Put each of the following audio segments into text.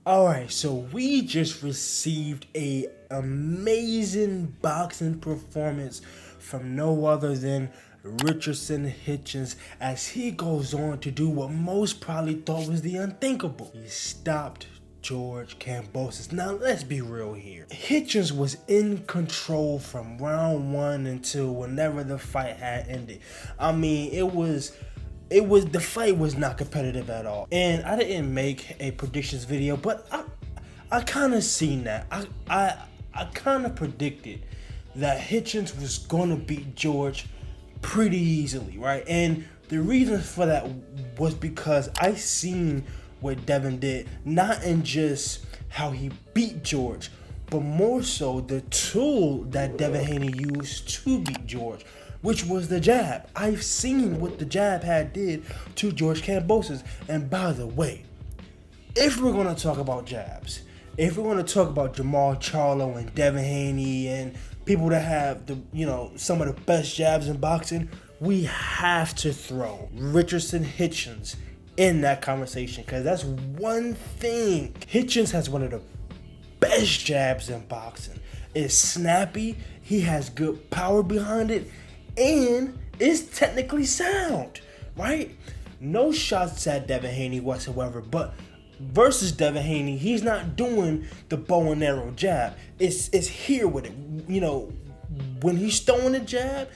Alright, so we just received a amazing boxing performance from no other than Richardson Hitchins as he goes on to do what most probably thought was the unthinkable. He stopped George Kambosos. Now let's be real here. Hitchins was in control from round one until whenever the fight had ended. I mean, the fight was not competitive at all. And I didn't make a predictions video, but I kind of seen that. I kind of predicted that Hitchins was gonna beat George pretty easily, right? And the reason for that was because I seen what Devin did, not in just how he beat George, but more so the tool that Devin Haney used to beat George, which was the jab. I've seen what the jab had did to George Kambosos. And by the way, if we're gonna talk about jabs, if we're gonna talk about Jamal Charlo and Devin Haney and people that have some of the best jabs in boxing, we have to throw Richardson Hitchins in that conversation, because that's one thing. Hitchins has one of the best jabs in boxing. It's snappy, he has good power behind it, and it's technically sound, right? No shots at Devin Haney whatsoever, but versus Devin Haney, he's not doing the bow and arrow jab. It's here with it. When he's throwing the jab,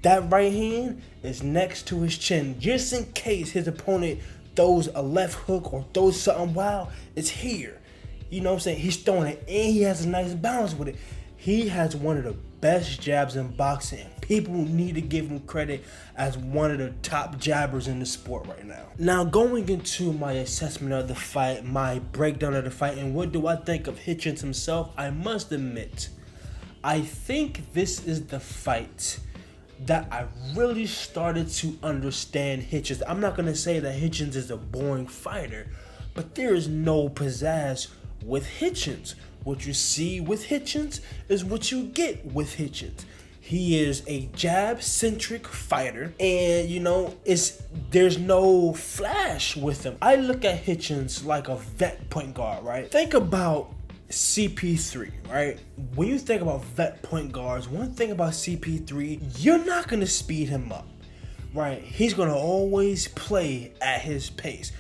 that right hand is next to his chin, just in case his opponent throws a left hook or throws something wild. It's here. You know what I'm saying? He's throwing it, and he has a nice balance with it. He has one of the best jabs in boxing. People need to give him credit as one of the top jabbers in the sport right now. Now, going into my assessment of the fight, my breakdown of the fight, and what do I think of Hitchins himself, I must admit, I think this is the fight that I really started to understand Hitchins. I'm not going to say that Hitchins is a boring fighter, but there is no pizzazz with Hitchins. What you see with Hitchins is what you get with Hitchins. He is a jab-centric fighter, and there's no flash with him. I look at Hitchins like a vet point guard, right? Think about CP3, right? When you think about vet point guards, one thing about CP3, you're not gonna speed him up, right? He's gonna always play at his pace.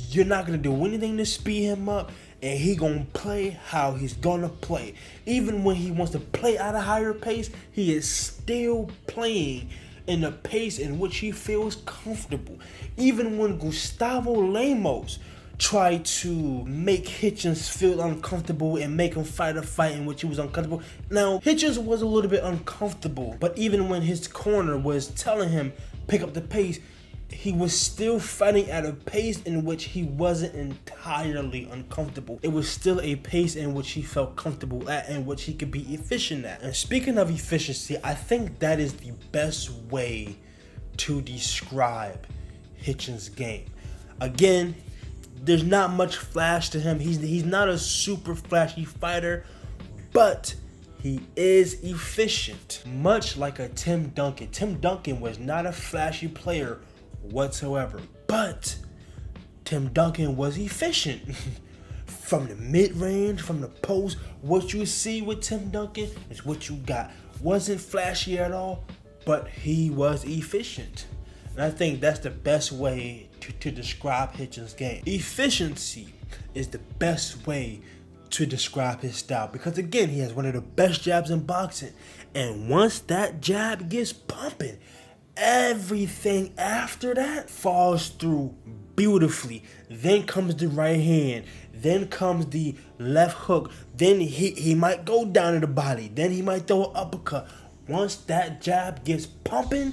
You're not gonna do anything to speed him up, and he gonna play how he's gonna play. Even when he wants to play at a higher pace, he is still playing in a pace in which he feels comfortable. Even when Gustavo Lemos tried to make Hitchins feel uncomfortable and make him fight a fight in which he was uncomfortable. Now, Hitchins was a little bit uncomfortable, but even when his corner was telling him pick up the pace, he was still fighting at a pace in which he wasn't entirely uncomfortable. It was still a pace in which he felt comfortable at and which he could be efficient at. And speaking of efficiency, I think that is the best way to describe Hitchins' game. Again, there's not much flash to him. He's not a super flashy fighter, but he is efficient. Much like a Tim Duncan. Tim Duncan was not a flashy player whatsoever, but Tim Duncan was efficient. From the mid-range, from the post, what you see with Tim Duncan is what you got. Wasn't flashy at all, but he was efficient. And I think that's the best way to describe Hitchins' game. Efficiency is the best way to describe his style, because again, he has one of the best jabs in boxing, and once that jab gets pumping, everything after that falls through beautifully. Then comes the right hand, then comes the left hook, then he might go down to the body, then he might throw an uppercut. Once that jab gets pumping,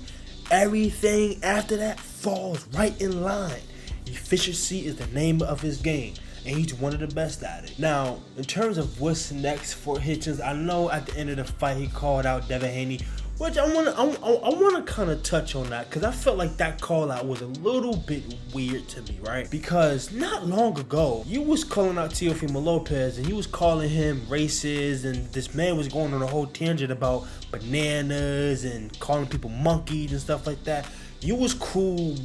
everything after that falls right in line. Efficiency is the name of his game, and he's one of the best at it. Now, in terms of what's next for Hitchins, I know at the end of the fight he called out Devin Haney, which I wanna kind of touch on that, because I felt like that call out was a little bit weird to me, right? Because not long ago, you was calling out Teofimo Lopez, and you was calling him racist, and this man was going on a whole tangent about bananas and calling people monkeys and stuff like that. You was cool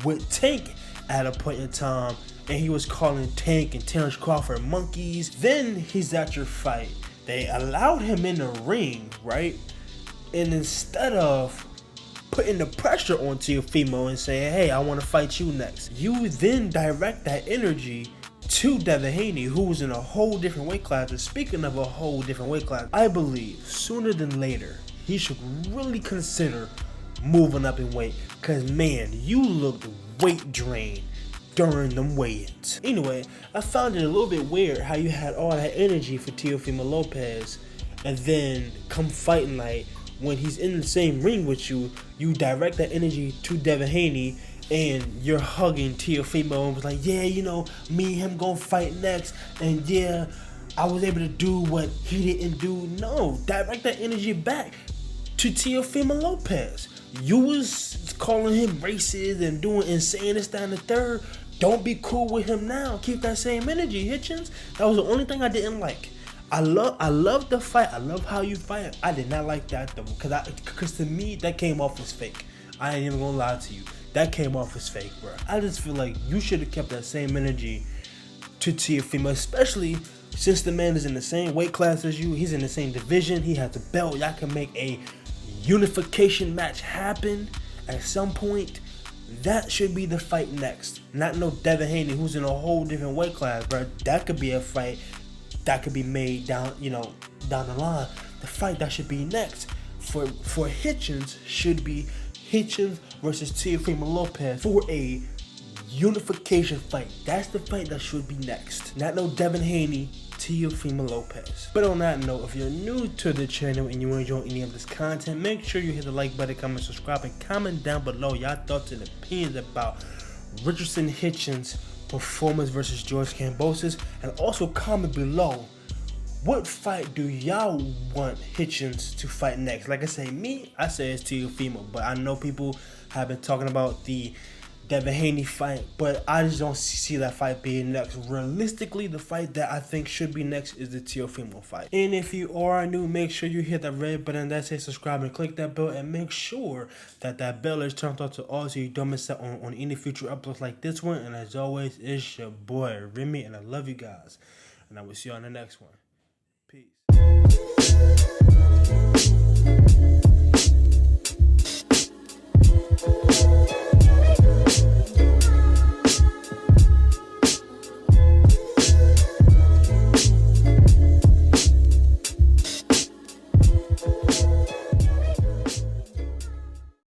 with Tank at a point in time, and he was calling Tank and Terrence Crawford monkeys. Then he's at your fight. They allowed him in the ring, right? And instead of putting the pressure on Teofimo and saying, hey, I want to fight you next, you then direct that energy to Devin Haney, who was in a whole different weight class. And speaking of a whole different weight class, I believe sooner than later, he should really consider moving up in weight. Because, man, you looked weight drained during them weigh-ins. Anyway, I found it a little bit weird how you had all that energy for Teofimo Lopez, and then come fighting night, when he's in the same ring with you, you direct that energy to Devin Haney, and you're hugging Teofimo and was like, yeah, you know, me and him gonna fight next, and yeah, I was able to do what he didn't do. No, direct that energy back to Teofimo Lopez. You was calling him racist and doing insane this, that, and the third. Don't be cool with him now. Keep that same energy, Hitchins. That was the only thing I didn't like. I love the fight. I love how you fight. I did not like that though, because to me that came off as fake. I ain't even gonna lie to you. That came off as fake, bro. I just feel like you should have kept that same energy to Teofimo, especially since the man is in the same weight class as you. He's in the same division. He has a belt. Y'all can make a unification match happen at some point. That should be the fight next. Not no Devin Haney, who's in a whole different weight class, bro. That could be a fight that could be made down the line. The fight that should be next for Hitchins should be Hitchins versus Teofimo Lopez for a unification fight. That's the fight that should be next. Not no Devin Haney, Teofimo Lopez. But on that note, if you're new to the channel and you enjoy any of this content, make sure you hit the like button, comment, subscribe, and comment down below y'all thoughts and opinions about Richardson Hitchins' performance versus George Kambosos, and also comment below what fight do y'all want Hitchins to fight next. Like I say, I say it's Teofimo, but I know people have been talking about the Devin Haney fight, but I just don't see that fight being next. Realistically, the fight that I think should be next is the Teofimo fight. And if you are new, make sure you hit that red button that says subscribe and click that bell, and make sure that bell is turned on to all so you don't miss out on any future uploads like this one. And as always, it's your boy Remy, and I love you guys, and I will see you on the next one. Peace.